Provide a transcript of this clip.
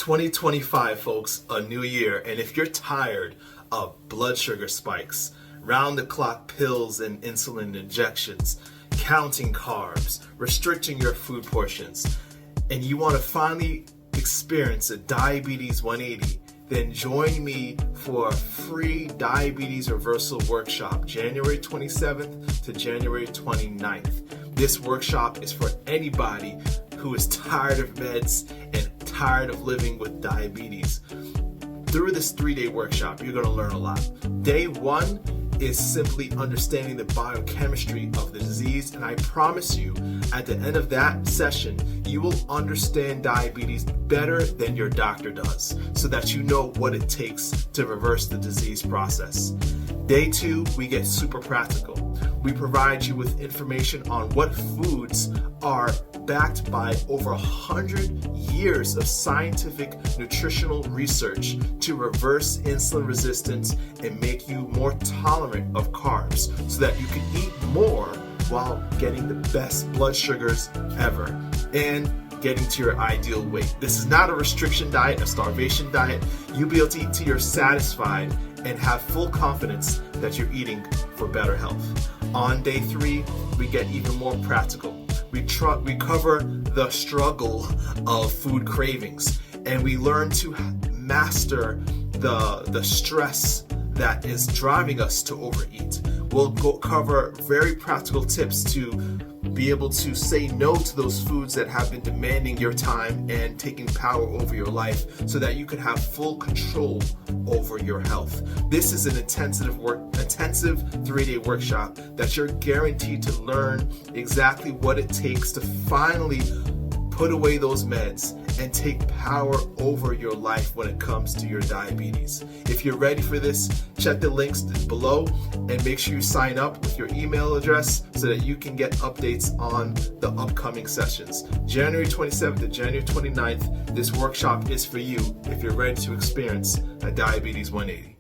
2025, folks, a new year, and if you're tired of blood sugar spikes, round-the-clock pills and insulin injections, counting carbs, restricting your food portions, and you want to finally experience a Diabetes 180, then join me for a free diabetes reversal workshop, January 27th to January 29th. This workshop is for anybody who is tired of meds and tired of living with diabetes. Through this 3-day workshop, you're going to learn a lot. Day 1 is simply understanding the biochemistry of the disease, and I promise you, at the end of that session, you will understand diabetes better than your doctor does, so that you know what it takes to reverse the disease process. Day 2, we get super practical. We provide you with information on what foods are backed by over 100 years of scientific nutritional research to reverse insulin resistance and make you more tolerant of carbs so that you can eat more while getting the best blood sugars ever and getting to your ideal weight. This is not a restriction diet, a starvation diet. You'll be able to eat till you're satisfied and have full confidence that you're eating for better health. On day 3, we get even more practical. We cover the struggle of food cravings, and we learn to master the stress that is driving us to overeat. We'll cover very practical tips to be able to say no to those foods that have been demanding your time and taking power over your life so that you can have full control over your health. This is an intensive 3-day workshop that you're guaranteed to learn exactly what it takes to finally put away those meds and take power over your life when it comes to your diabetes. If you're ready for this, check the links below and make sure you sign up with your email address so that you can get updates on the upcoming sessions. January 27th to January 29th, this workshop is for you if you're ready to experience a Diabetes 180.